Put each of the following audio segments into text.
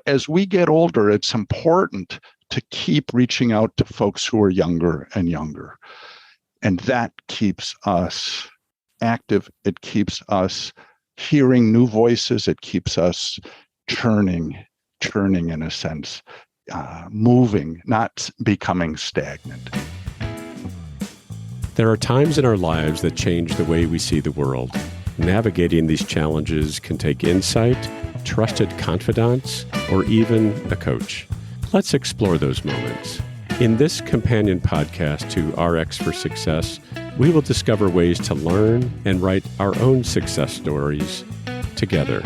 as we get older, it's important to keep reaching out to folks who are younger and younger. And that keeps us active. It keeps us hearing new voices. It keeps us churning in a sense, moving, not becoming stagnant. There are times in our lives that change the way we see the world. Navigating these challenges can take insight, trusted confidants, or even a coach. Let's explore those moments. In this companion podcast to RX for Success, we will discover ways to learn and write our own success stories together.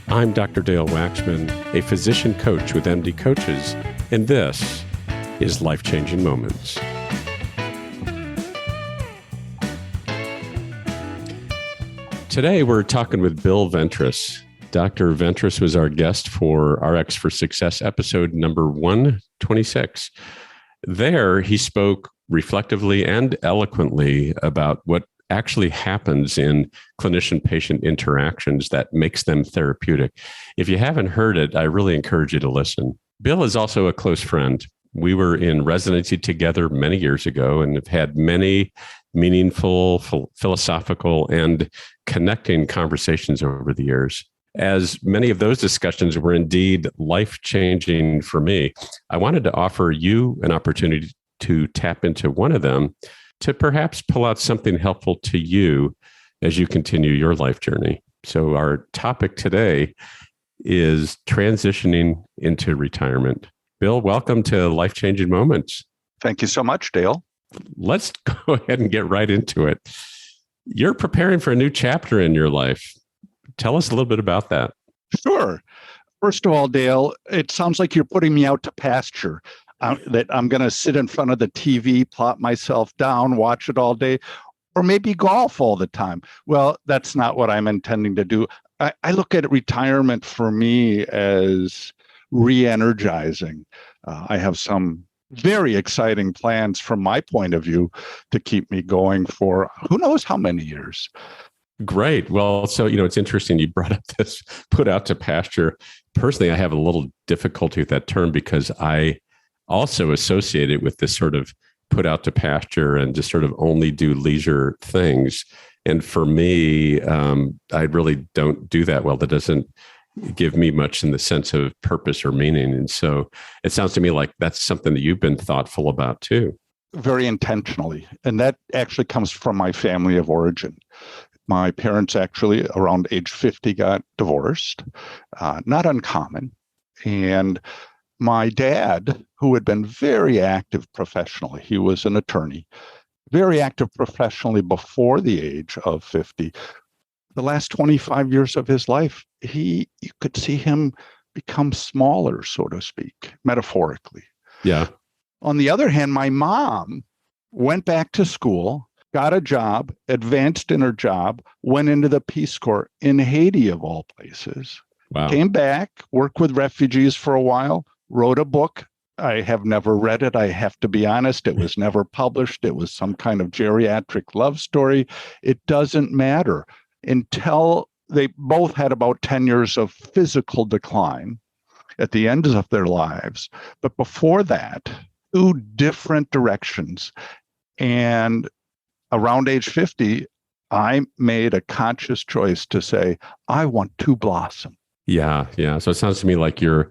I'm Dr. Dale Waxman, a physician coach with MD Coaches, and this is Life-Changing Moments. Today, we're talking with Bill Ventres. Dr. Ventres was our guest for RX for Success episode number 126. There, he spoke reflectively and eloquently about what actually happens in clinician-patient interactions that makes them therapeutic. If you haven't heard it, I really encourage you to listen. Bill is also a close friend. We were in residency together many years ago and have had many meaningful, philosophical, and connecting conversations over the years. As many of those discussions were indeed life-changing for me, I wanted to offer you an opportunity to tap into one of them to perhaps pull out something helpful to you as you continue your life journey. So our topic today is transitioning into retirement. Bill, welcome to Life-Changing Moments. Thank you so much, Dale. Let's go ahead and get right into it. You're preparing for a new chapter in your life. Tell us a little bit about that. Sure. First of all, Dale, it sounds like you're putting me out to pasture, that I'm going to sit in front of the TV, plop myself down, watch it all day, or maybe golf all the time. Well, that's not what I'm intending to do. I look at retirement for me as re-energizing. I have some very exciting plans from my point of view to keep me going for who knows how many years. Great. Well, so, it's interesting you brought up this put out to pasture. Personally, I have a little difficulty with that term because I also associate it with this sort of put out to pasture and just sort of only do leisure things. And for me, I really don't do that well. That doesn't give me much in the sense of purpose or meaning. And so it sounds to me like that's something that you've been thoughtful about too. Very intentionally. And that actually comes from my family of origin. My parents actually around age 50 got divorced, not uncommon. And my dad, who had been very active professionally, he was an attorney, very active professionally before the age of 50. The last 25 years of his life, you could see him become smaller, so to speak, metaphorically. Yeah. On the other hand, my mom went back to school, got a job, advanced in her job, went into the Peace Corps in Haiti, of all places. Wow. Came back, worked with refugees for a while, wrote a book. I have never read it. I have to be honest. It was never published. It was some kind of geriatric love story. It doesn't matter. Until they both had about 10 years of physical decline at the end of their lives. But before that, two different directions. And around age 50, I made a conscious choice to say, I want to blossom. Yeah. So it sounds to me like you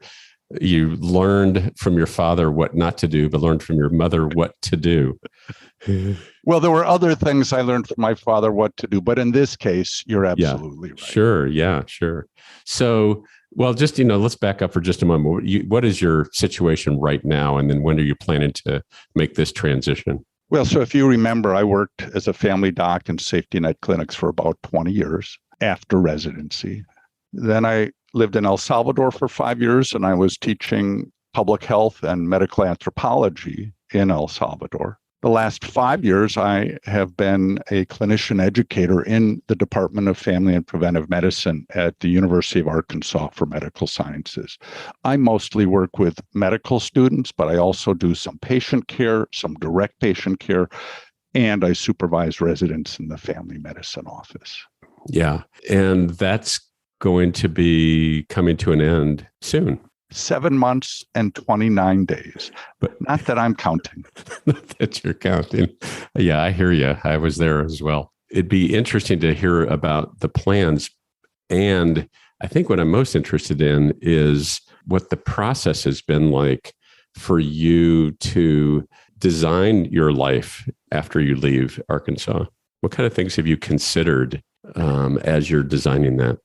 learned from your father what not to do, but learned from your mother what to do. Well, there were other things I learned from my father what to do, but in this case, you're absolutely right. Sure. Yeah, sure. So, well, just, let's back up for just a moment. What is your situation right now? And then when are you planning to make this transition? Well, so if you remember, I worked as a family doc in safety net clinics for about 20 years after residency. Then I lived in El Salvador for 5 years, and I was teaching public health and medical anthropology in El Salvador. The last 5 years, I have been a clinician educator in the Department of Family and Preventive Medicine at the University of Arkansas for Medical Sciences. I mostly work with medical students, but I also do some patient care, some direct patient care, and I supervise residents in the family medicine office. Yeah, and that's going to be coming to an end soon. 7 months and 29 days. But not that I'm counting. Not that you're counting. Yeah, I hear you. I was there as well. It'd be interesting to hear about the plans. And I think what I'm most interested in is what the process has been like for you to design your life after you leave Arkansas. What kind of things have you considered as you're designing that?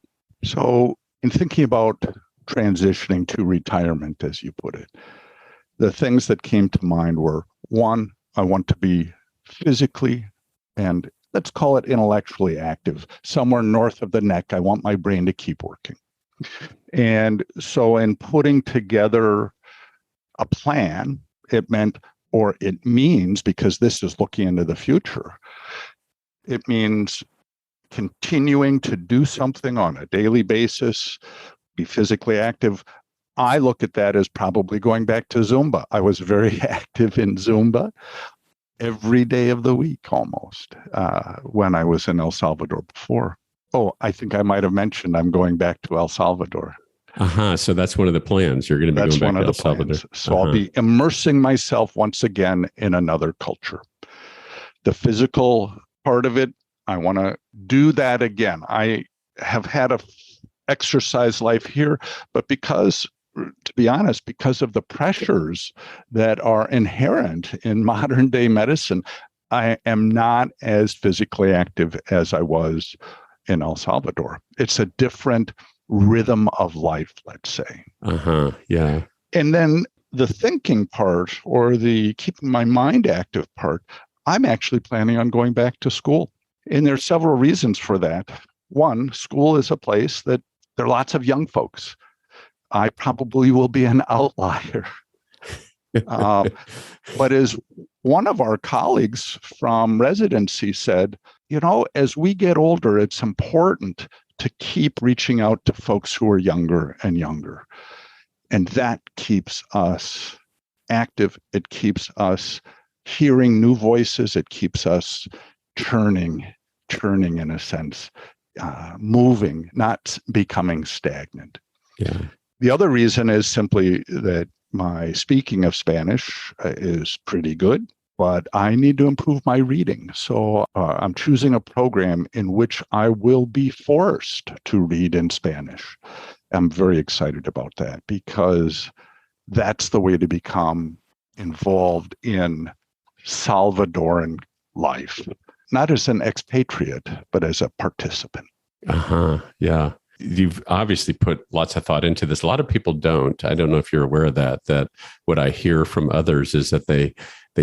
So in thinking about transitioning to retirement, as you put it, the things that came to mind were, one, I want to be physically and let's call it intellectually active. Somewhere north of the neck, I want my brain to keep working. And so in putting together a plan, it meant, or it means, because this is looking into the future, it means continuing to do something on a daily basis, be physically active. I look at that as probably going back to Zumba. I was very active in Zumba every day of the week almost when I was in El Salvador before. Oh, I think I might have mentioned I'm going back to El Salvador. So that's one of the plans. You're going to be going back to El Salvador. So I'll be immersing myself once again in another culture. The physical part of it, I want to do that again. I have had a exercise life here, but because, to be honest, because of the pressures that are inherent in modern day medicine, I am not as physically active as I was in El Salvador. It's a different rhythm of life, let's say. Yeah. And then the thinking part, or the keeping my mind active part, I'm actually planning on going back to school. And there are several reasons for that. One, school is a place that there are lots of young folks. I probably will be an outlier. But as one of our colleagues from residency said, as we get older, it's important to keep reaching out to folks who are younger and younger. And that keeps us active. It keeps us hearing new voices. It keeps us turning in a sense, moving, not becoming stagnant. Yeah. The other reason is simply that my speaking of Spanish is pretty good, but I need to improve my reading. So I'm choosing a program in which I will be forced to read in Spanish. I'm very excited about that because that's the way to become involved in Salvadoran life, not as an expatriate, but as a participant. Yeah. You've obviously put lots of thought into this. A lot of people don't. I don't know if you're aware of that what I hear from others is that they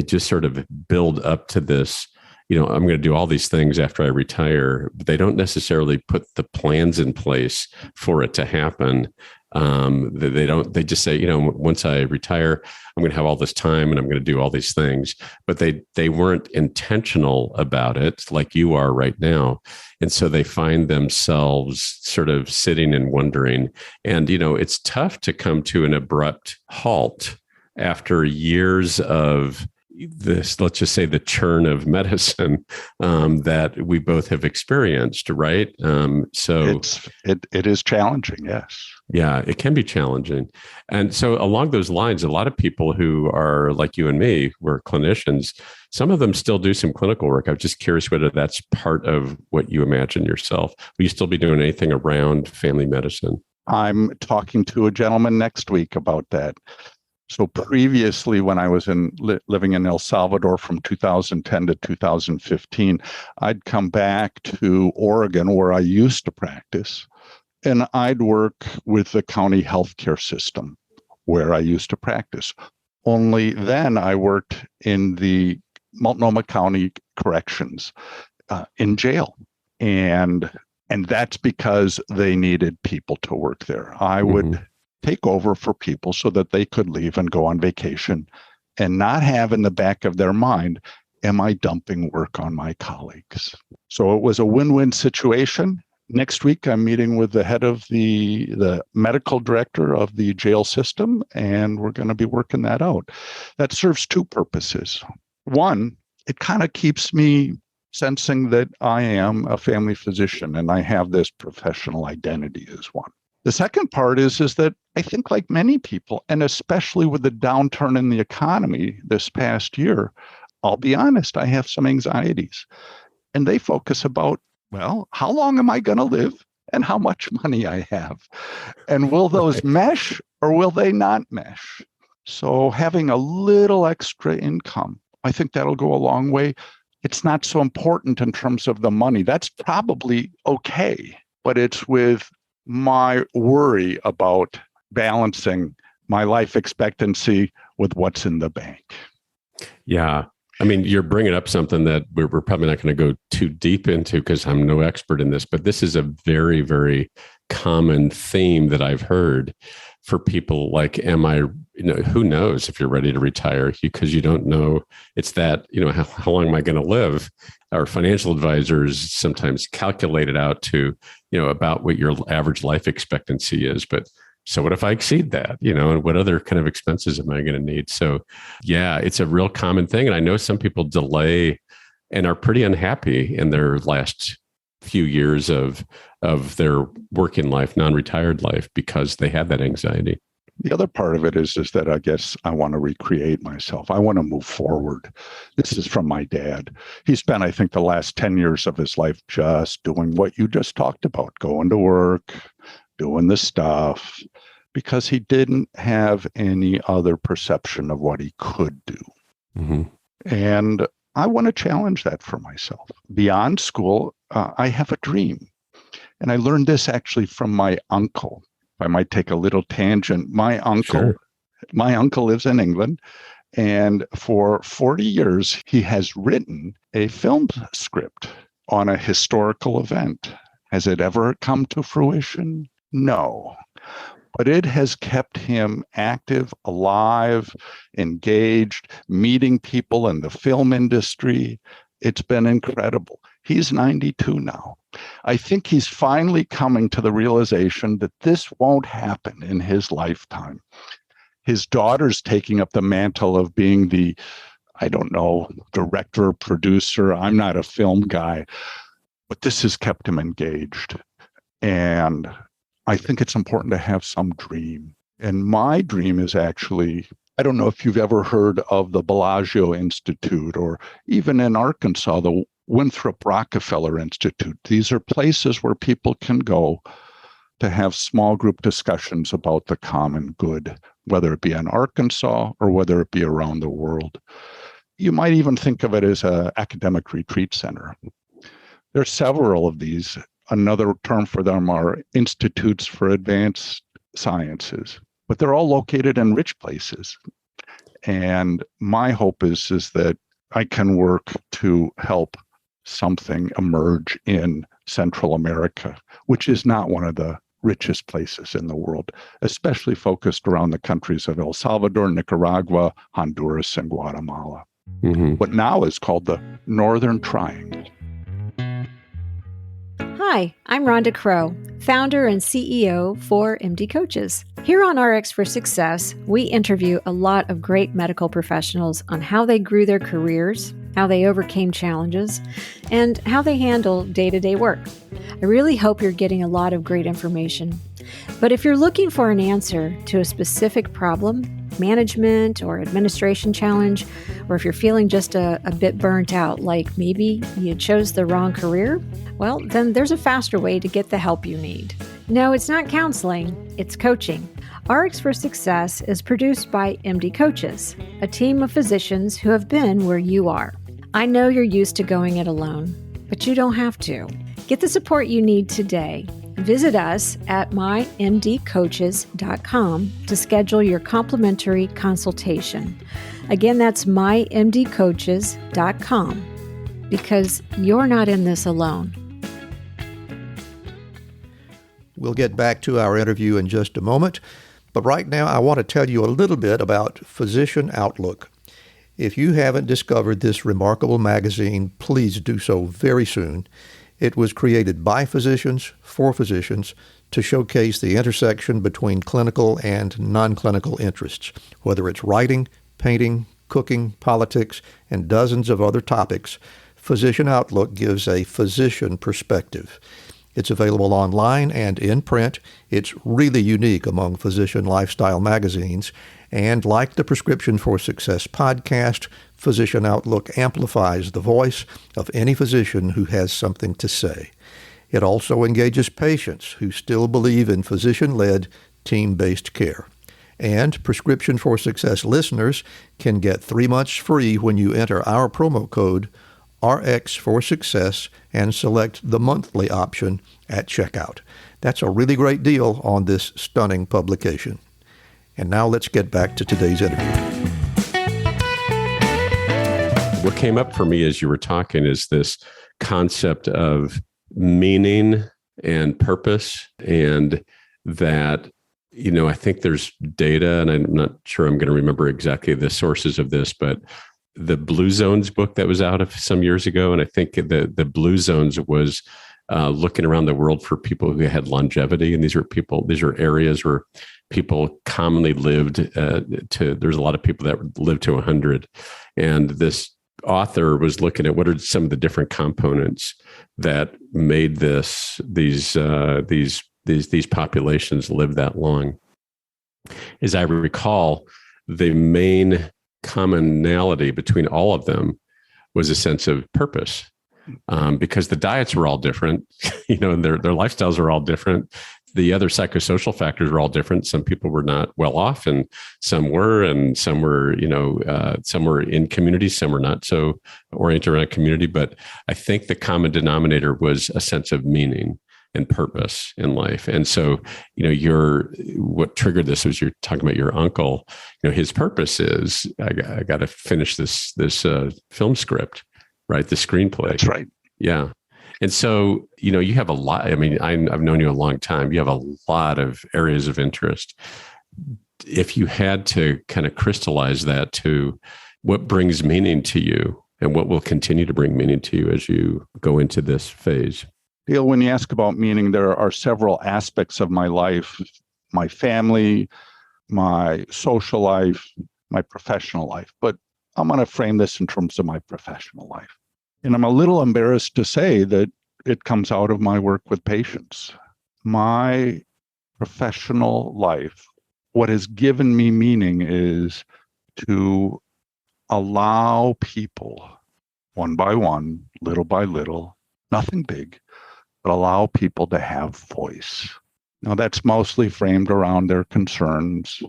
just sort of build up to this, I'm going to do all these things after I retire, but they don't necessarily put the plans in place for it to happen. They just say, once I retire, I'm going to have all this time and I'm going to do all these things, but they weren't intentional about it like you are right now. And so they find themselves sort of sitting and wondering, and, it's tough to come to an abrupt halt after years of this, let's just say the churn of medicine that we both have experienced, right? So it is challenging, yes. Yeah, it can be challenging. And so along those lines, a lot of people who are like you and me, we're clinicians, some of them still do some clinical work. I was just curious whether that's part of what you imagine yourself. Will you still be doing anything around family medicine? I'm talking to a gentleman next week about that. So previously, when I was living in El Salvador from 2010 to 2015, I'd come back to Oregon where I used to practice, and I'd work with the county healthcare system where I used to practice. Only then I worked in the Multnomah County Corrections in jail. And that's because they needed people to work there. I would take over for people so that they could leave and go on vacation and not have in the back of their mind, am I dumping work on my colleagues? So it was a win-win situation. Next week, I'm meeting with the head of the medical director of the jail system, and we're going to be working that out. That serves two purposes. One, it kind of keeps me sensing that I am a family physician and I have this professional identity as one. The second part is that I think, like many people, and especially with the downturn in the economy this past year, I'll be honest, I have some anxieties. And they focus about, well, how long am I going to live and how much money I have? And will those mesh or will they not mesh? So having a little extra income, I think that'll go a long way. It's not so important in terms of the money. That's probably okay, but it's with my worry about balancing my life expectancy with what's in the bank. Yeah. I mean, you're bringing up something that we're probably not going to go too deep into because I'm no expert in this, but this is a very, very common theme that I've heard for people like, who knows if you're ready to retire because you don't know. It's that, how long am I going to live? Our financial advisors sometimes calculate it out to, about what your average life expectancy is. But so what if I exceed that, and what other kind of expenses am I going to need? So yeah, it's a real common thing. And I know some people delay and are pretty unhappy in their last few years of their working life, non-retired life, because they had that anxiety. The other part of it is that I guess I want to recreate myself. I want to move forward. This is from my dad. He spent, I think, the last 10 years of his life just doing what you just talked about, going to work, doing the stuff, because he didn't have any other perception of what he could do. Mm-hmm. And I want to challenge that for myself. Beyond school, I have a dream. And I learned this actually from my uncle. If I might take a little tangent, my uncle lives in England. And for 40 years, he has written a film script on a historical event. Has it ever come to fruition? No. But it has kept him active, alive, engaged, meeting people in the film industry. It's been incredible. He's 92 now. I think he's finally coming to the realization that this won't happen in his lifetime. His daughter's taking up the mantle of being the, director, producer. I'm not a film guy, but this has kept him engaged. And I think it's important to have some dream. And my dream is actually, I don't know if you've ever heard of the Bellagio Institute, or even in Arkansas, the Winthrop Rockefeller Institute. These are places where people can go to have small group discussions about the common good, whether it be in Arkansas or whether it be around the world. You might even think of it as an academic retreat center. There are several of these. Another term for them are institutes for advanced sciences, but they're all located in rich places. And my hope is that I can work to help something emerge in Central America, which is not one of the richest places in the world, especially focused around the countries of El Salvador, Nicaragua, Honduras, and Guatemala. Mm-hmm. What now is called the Northern Triangle. Hi, I'm Rhonda Crow, founder and CEO for MD Coaches. Here on RX for Success, we interview a lot of great medical professionals on how they grew their careers, how they overcame challenges, and how they handle day-to-day work. I really hope you're getting a lot of great information. But if you're looking for an answer to a specific problem, management or administration challenge, or if you're feeling just a bit burnt out, like maybe you chose the wrong career, well, then there's a faster way to get the help you need. No, it's not counseling, it's coaching. RX for Success is produced by MD Coaches, a team of physicians who have been where you are. I know you're used to going it alone, but you don't have to. Get the support you need today. Visit us at mymdcoaches.com to schedule your complimentary consultation. Again, that's mymdcoaches.com, because you're not in this alone. We'll get back to our interview in just a moment, but right now I want to tell you a little bit about Physician Outlook. If you haven't discovered this remarkable magazine, please do so very soon. It was created by physicians, for physicians, to showcase the intersection between clinical and non-clinical interests. Whether it's writing, painting, cooking, politics, and dozens of other topics, Physician Outlook gives a physician perspective. It's available online and in print. It's really unique among physician lifestyle magazines. And like the Prescription for Success podcast, Physician Outlook amplifies the voice of any physician who has something to say. It also engages patients who still believe in physician-led, team-based care. And Prescription for Success listeners can get 3 months free when you enter our promo code RX for Success and select the monthly option at checkout. That's a really great deal on this stunning publication. And now let's get back to today's interview. What came up for me as you were talking is this concept of meaning and purpose, and that, I think there's data, and I'm not sure I'm going to remember exactly the sources of this, but the Blue Zones book that was out some years ago, and I think the Blue Zones was looking around the world for people who had longevity, and these are areas where people commonly lived there's a lot of people that lived to 100, and this author was looking at what are some of the different components that made these populations live that long. As I recall, the main commonality between all of them was a sense of purpose, because the diets were all different, and their lifestyles are all different. The other psychosocial factors were all different. Some people were not well off, and some were, some were in community, some were not so oriented around community. But I think the common denominator was a sense of meaning and purpose in life. And so, what triggered this was you're talking about your uncle. His purpose is I got to finish this film script, right? The screenplay. That's right. Yeah. And so, you have a lot. I mean, I've known you a long time. You have a lot of areas of interest. If you had to kind of crystallize that to what brings meaning to you and what will continue to bring meaning to you as you go into this phase. Dale, when you ask about meaning, there are several aspects of my life: my family, my social life, my professional life. But I'm going to frame this in terms of my professional life. And I'm a little embarrassed to say that it comes out of my work with patients. My professional life, what has given me meaning is to allow people, one by one, little by little, nothing big, but allow people to have voice. Now, that's mostly framed around their concerns,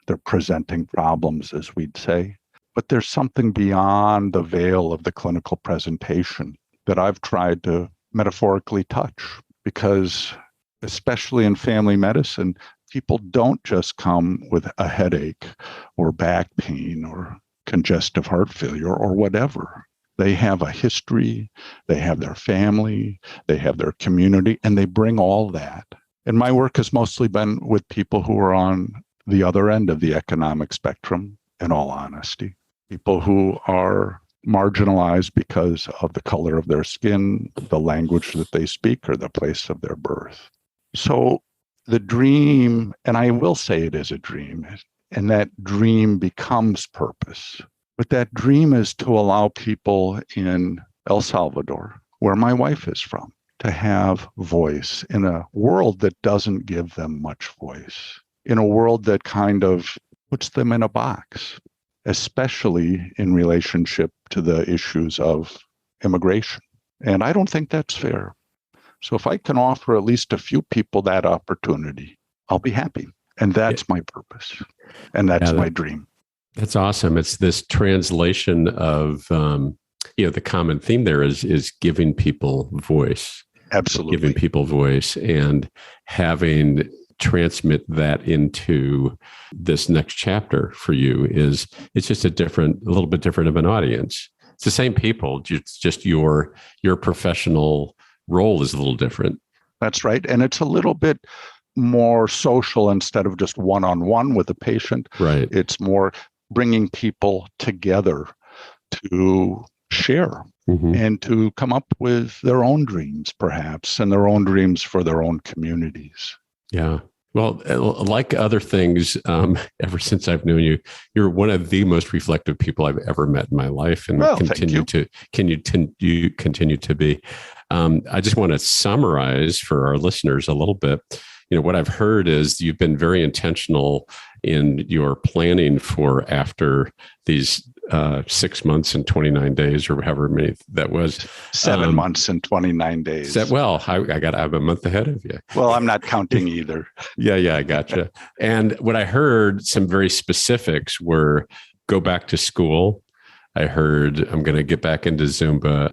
their presenting problems, as we'd say. But there's something beyond the veil of the clinical presentation that I've tried to metaphorically touch, because especially in family medicine, people don't just come with a headache or back pain or congestive heart failure or whatever. They have a history, they have their family, they have their community, and they bring all that. And my work has mostly been with people who are on the other end of the economic spectrum, in all honesty. People who are marginalized because of the color of their skin, the language that they speak, or the place of their birth. So the dream, and I will say it is a dream, and that dream becomes purpose. But that dream is to allow people in El Salvador, where my wife is from, to have voice in a world that doesn't give them much voice, in a world that kind of puts them in a box, especially in relationship to the issues of immigration. And I don't think that's fair. So if I can offer at least a few people that opportunity, I'll be happy. And that's my purpose. And that's my dream. That's awesome. It's this translation of, the common theme there is giving people voice. Absolutely. Giving people voice and having transmit that into this next chapter for you it's just a little bit different of an audience. It's the same people, just your professional role is a little different. That's right. And it's a little bit more social instead of just one-on-one with a patient. Right. It's more bringing people together to share and to come up with their own dreams, perhaps, and their own dreams for their own communities. Yeah. Well, like other things, ever since I've known you, you're one of the most reflective people I've ever met in my life, and continue to be. I just want to summarize for our listeners a little bit. What I've heard is you've been very intentional in your planning for after these 6 months and 29 days, or however many that was. 7 months and 29 days. I'm a month ahead of you. Well, I'm not counting either. Yeah, I gotcha. And what I heard, some very specifics were go back to school. I heard I'm going to get back into Zumba.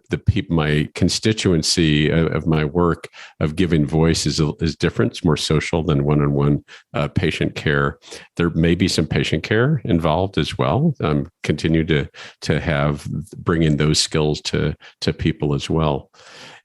My constituency of my work of giving voice is different. It's more social than one-on-one patient care. There may be some patient care involved as well. Continue to bring in those skills to people as well.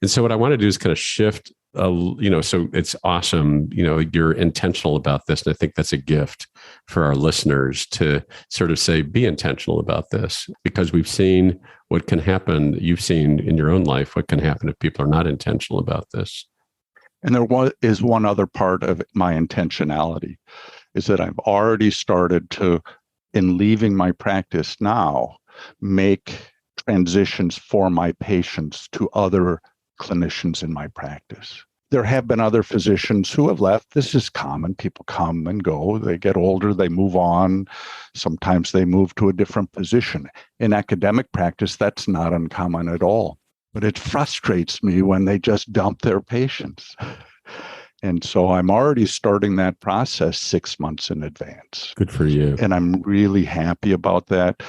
And so what I want to do is kind of shift. So it's awesome. You're intentional about this. And I think that's a gift for our listeners to sort of say, be intentional about this, because we've seen what can happen. You've seen in your own life what can happen if people are not intentional about this. And there is one other part of my intentionality, is that I've already started to, in leaving my practice now, make transitions for my patients to other clinicians in my practice. There have been other physicians who have left. This is common. People come and go. They get older. They move on. Sometimes they move to a different position. In academic practice, that's not uncommon at all. But it frustrates me when they just dump their patients. And so I'm already starting that process 6 months in advance. Good for you. And I'm really happy about that,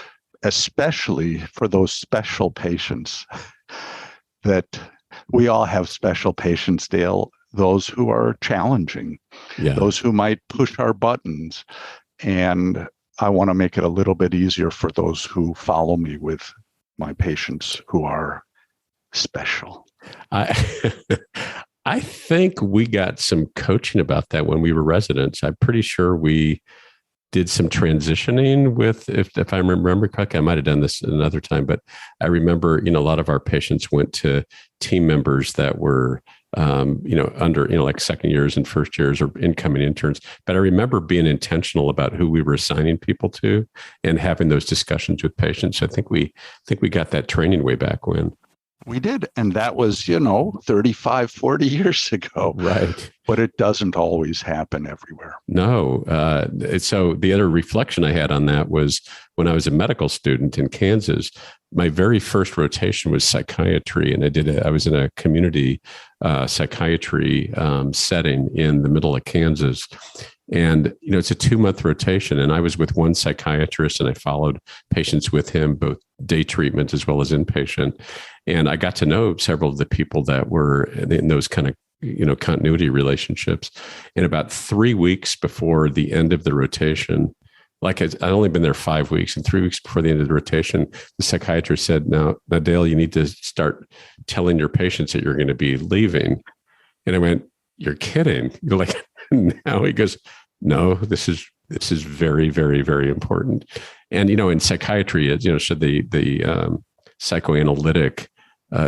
especially for those special patients that we all have special patients, Dale, those who are challenging, those who might push our buttons. And I want to make it a little bit easier for those who follow me with my patients who are special. I think we got some coaching about that when we were residents. I'm pretty sure we did some transitioning with, if I remember correctly, I might have done this another time, but I remember, a lot of our patients went to team members that were, under, like second years and first years or incoming interns. But I remember being intentional about who we were assigning people to and having those discussions with patients. So I think we got that training way back when. We did. And that was, 35, 40 years ago. Right. But it doesn't always happen everywhere. No. So the other reflection I had on that was when I was a medical student in Kansas, my very first rotation was psychiatry. And I was in a community psychiatry setting in the middle of Kansas. And, it's a 2-month rotation. And I was with one psychiatrist and I followed patients with him, both day treatment as well as inpatient. And I got to know several of the people that were in those kind of, continuity relationships. And about 3 weeks before the end of the rotation, like I'd only been there 5 weeks, and 3 weeks before the end of the rotation, the psychiatrist said, now, Dale, you need to start telling your patients that you're going to be leaving. And I went, you're kidding. You're like, now he goes, no, this is very, very, very important. And, in psychiatry, so the psychoanalytic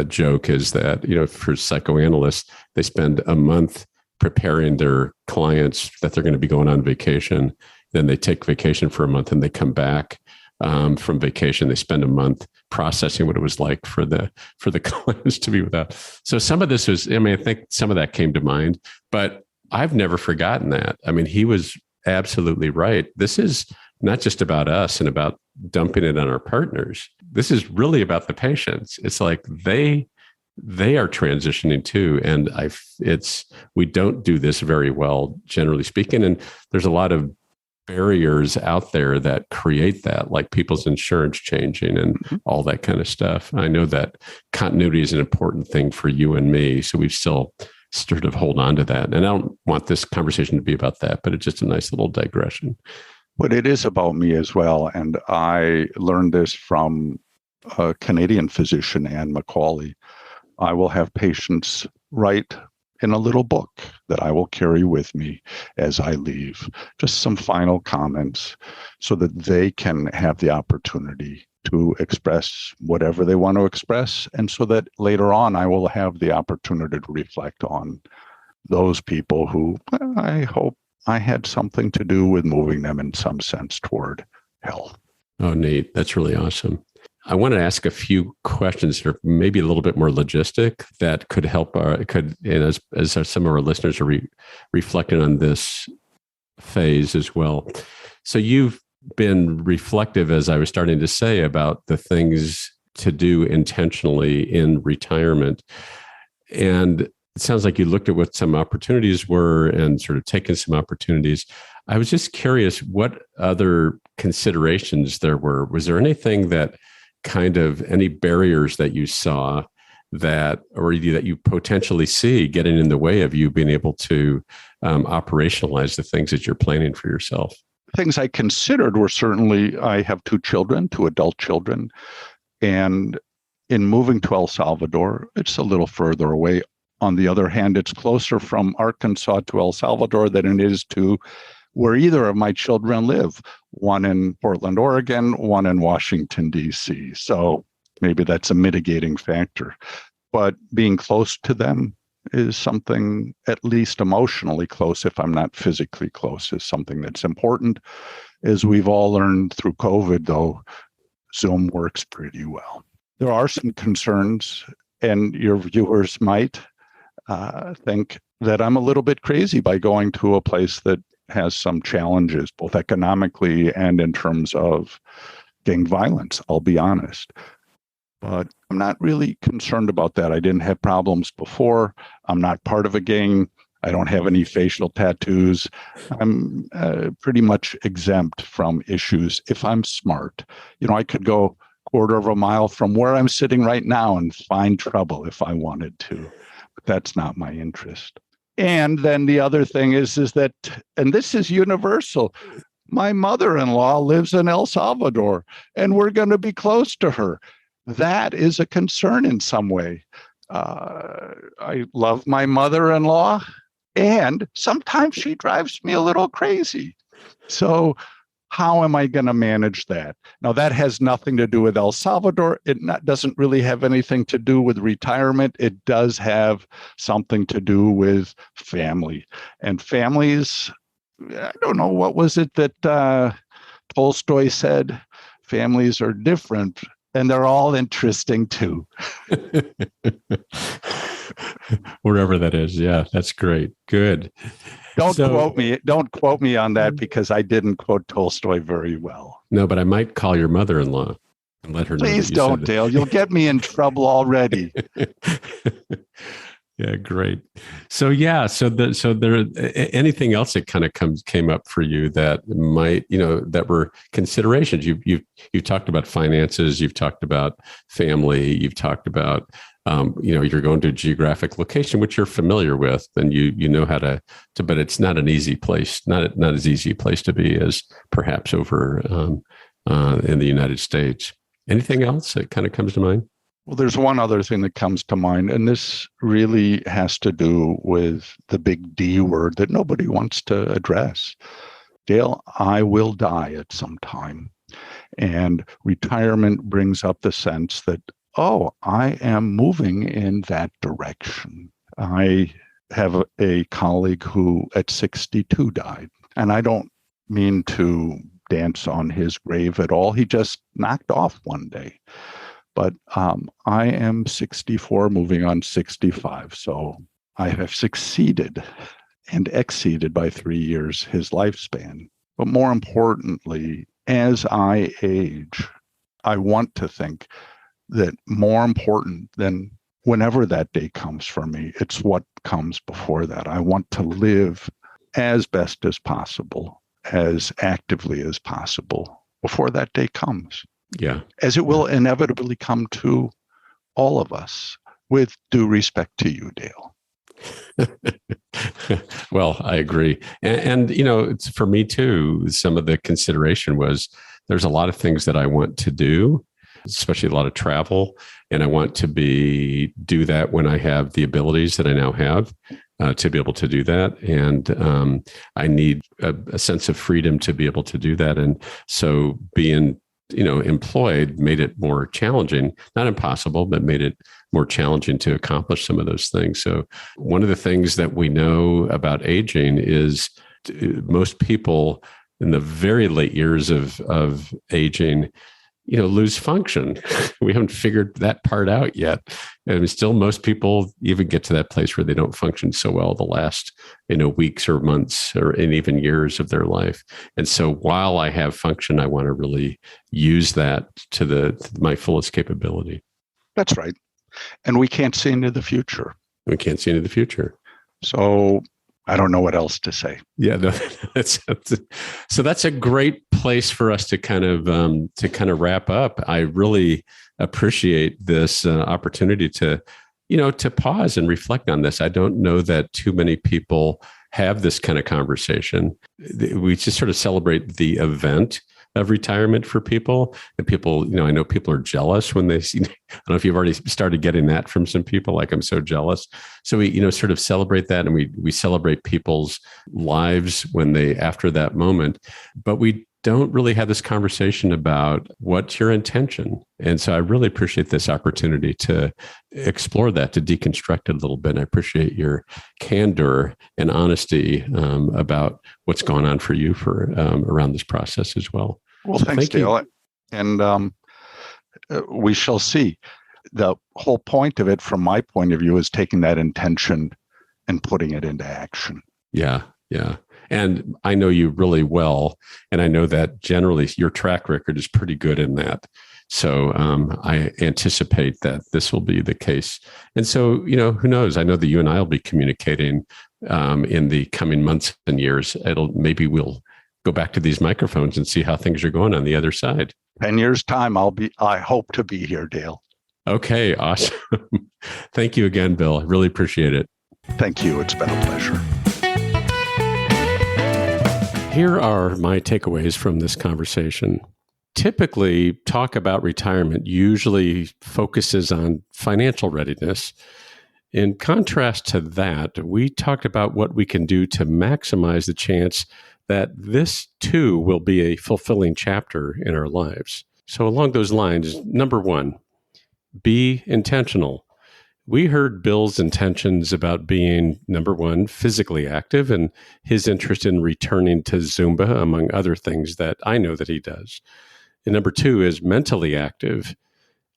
joke is that, for psychoanalysts, they spend a month preparing their clients that they're going to be going on vacation. Then they take vacation for a month and they come back from vacation. They spend a month processing what it was like for the clients to be without. So some of this was, I think some of that came to mind, but I've never forgotten that. He was absolutely right. This is not just about us and about dumping it on our partners. This is really about the patients. It's like they are transitioning too. And we don't do this very well, generally speaking. And there's a lot of barriers out there that create that, like people's insurance changing and all that kind of stuff. I know that continuity is an important thing for you and me. So we've still sort of hold on to that. And I don't want this conversation to be about that, but it's just a nice little digression. But it is about me as well. And I learned this from a Canadian physician, Anne Macaulay. I will have patients write in a little book that I will carry with me as I leave, just some final comments so that they can have the opportunity to express whatever they want to express. And so that later on, I will have the opportunity to reflect on those people who I hope I had something to do with moving them in some sense toward health. Oh, neat. That's really awesome. I want to ask a few questions that are maybe a little bit more logistic that could help and as some of our listeners are reflecting on this phase as well. So you've been reflective, as I was starting to say, about the things to do intentionally in retirement. And it sounds like you looked at what some opportunities were and sort of taken some opportunities. I was just curious what other considerations there were. Was there anything that any barriers that you saw that you potentially see getting in the way of you being able to operationalize the things that you're planning for yourself? Things I considered were certainly, I have 2 children, 2 adult children. And in moving to El Salvador, it's a little further away. On the other hand, it's closer from Arkansas to El Salvador than it is to where either of my children live, one in Portland, Oregon, one in Washington, D.C. So maybe that's a mitigating factor. But being close to them is something, at least emotionally close, if I'm not physically close, is something that's important. As we've all learned through COVID, though, Zoom works pretty well. There are some concerns, and your viewers might think that I'm a little bit crazy by going to a place that has some challenges, both economically and in terms of gang violence, I'll be honest. But I'm not really concerned about that. I didn't have problems before. I'm not part of a gang. I don't have any facial tattoos. I'm pretty much exempt from issues if I'm smart. I could go quarter of a mile from where I'm sitting right now and find trouble if I wanted to. But that's not my interest. And then the other thing is that, and this is universal, my mother-in-law lives in El Salvador, and we're going to be close to her. That is a concern in some way. I love my mother-in-law, and sometimes she drives me a little crazy. So how am I going to manage that? Now, that has nothing to do with El Salvador. It doesn't really have anything to do with retirement. It does have something to do with family. And families, I don't know, what was it that Tolstoy said? Families are different, and they're all interesting too. Wherever that is. Yeah, that's great. Good. Don't quote me on that, because I didn't quote Tolstoy very well. No, but I might call your mother-in-law and let her know. Please don't, Dale. You'll get me in trouble already. Yeah, great. So there anything else that kind of came up for you that might, that were considerations? You've talked about finances, you've talked about family, you've talked about you're going to a geographic location which you're familiar with, and you know how to, but it's not an easy place, not as easy a place to be as perhaps over in the United States. Anything else that kind of comes to mind? Well, there's one other thing that comes to mind, and this really has to do with the big D word that nobody wants to address. Dale, I will die at some time. And retirement brings up the sense that, I am moving in that direction. I have a colleague who at 62 died, and I don't mean to dance on his grave at all. He just knocked off one day. But I am 64, moving on 65. So I have succeeded and exceeded by 3 years his lifespan. But more importantly, as I age, I want to think that more important than whenever that day comes for me, it's what comes before that. I want to live as best as possible, as actively as possible before that day comes. Yeah. As it will inevitably come to all of us, with due respect to you, Dale. Well, I agree. And it's for me too, some of the consideration was there's a lot of things that I want to do, especially a lot of travel. And I want to do that when I have the abilities that I now have to be able to do that. And I need a sense of freedom to be able to do that. And so being employed made it more challenging, not impossible, but made it more challenging to accomplish some of those things. So one of the things that we know about aging is most people in the very late years of aging lose function. We haven't figured that part out yet. And still, most people even get to that place where they don't function so well the last, weeks or months and even years of their life. And so while I have function, I want to really use that to my fullest capability. That's right. And we can't see into the future. We can't see into the future. So I don't know what else to say. Yeah, no, so that's a great place for us to kind of wrap up. I really appreciate this opportunity to pause and reflect on this. I don't know that too many people have this kind of conversation. We just sort of celebrate the event of retirement for people. And people, I know people are jealous when they see, I don't know if you've already started getting that from some people, like, I'm so jealous. So we, sort of celebrate that, and we celebrate people's lives after that moment, but we don't really have this conversation about what's your intention. And so I really appreciate this opportunity to explore that, to deconstruct it a little bit. And I appreciate your candor and honesty about what's going on for you around this process as well. Well, thanks, Dale. And we shall see. The whole point of it, from my point of view, is taking that intention and putting it into action. Yeah. And I know you really well, and I know that generally your track record is pretty good in that. So I anticipate that this will be the case. And so, who knows? I know that you and I will be communicating in the coming months and years. Maybe we'll go back to these microphones and see how things are going on the other side. 10 years' time, I hope to be here, Dale. Okay, awesome. Thank you again, Bill. I really appreciate it. Thank you. It's been a pleasure. Here are my takeaways from this conversation. Typically, talk about retirement usually focuses on financial readiness. In contrast to that, we talked about what we can do to maximize the chance that this too will be a fulfilling chapter in our lives. So along those lines, number one, be intentional. We heard Bill's intentions about being, number one, physically active, and his interest in returning to Zumba, among other things that I know that he does. And number two is mentally active.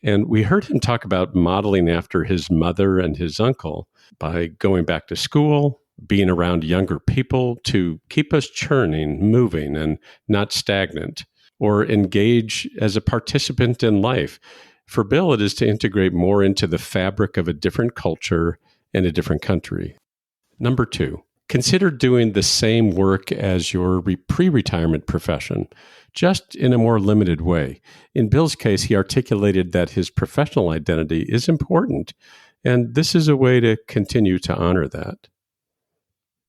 And we heard him talk about modeling after his mother and his uncle by going back to school, being around younger people to keep us churning, moving, and not stagnant, or engage as a participant in life. For Bill, it is to integrate more into the fabric of a different culture and a different country. Number two, consider doing the same work as your pre-retirement profession, just in a more limited way. In Bill's case, he articulated that his professional identity is important, and this is a way to continue to honor that.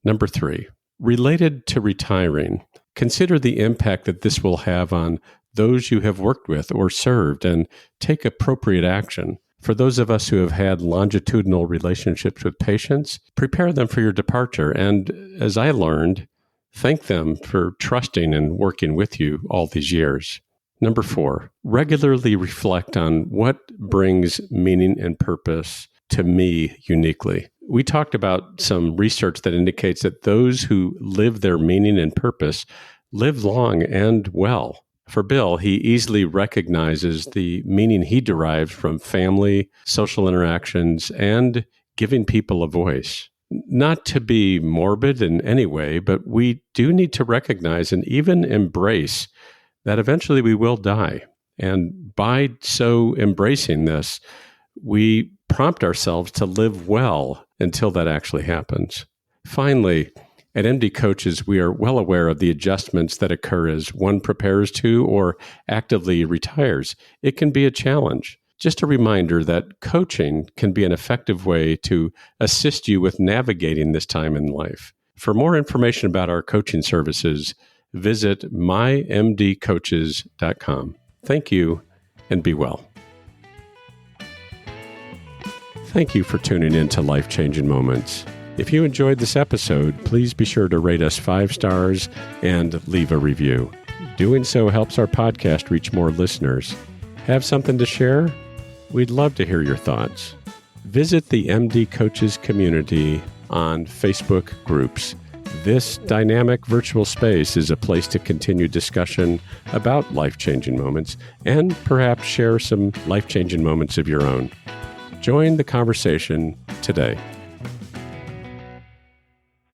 Number three, related to retiring, consider the impact that this will have on those you have worked with or served, and take appropriate action. For those of us who have had longitudinal relationships with patients, prepare them for your departure. And as I learned, thank them for trusting and working with you all these years. Number four, regularly reflect on what brings meaning and purpose to me uniquely. We talked about some research that indicates that those who live their meaning and purpose live long and well. For Bill, he easily recognizes the meaning he derives from family, social interactions, and giving people a voice. Not to be morbid in any way, but we do need to recognize and even embrace that eventually we will die. And by so embracing this, we prompt ourselves to live well until that actually happens. Finally, at MD Coaches, we are well aware of the adjustments that occur as one prepares to or actively retires. It can be a challenge. Just a reminder that coaching can be an effective way to assist you with navigating this time in life. For more information about our coaching services, visit mymdcoaches.com. Thank you, and be well. Thank you for tuning in to Life-Changing Moments. If you enjoyed this episode, please be sure to rate us 5 stars and leave a review. Doing so helps our podcast reach more listeners. Have something to share? We'd love to hear your thoughts. Visit the MD Coaches community on Facebook groups This dynamic virtual space is a place to continue discussion about life-changing moments and perhaps share some life-changing moments of your own. Join the conversation today.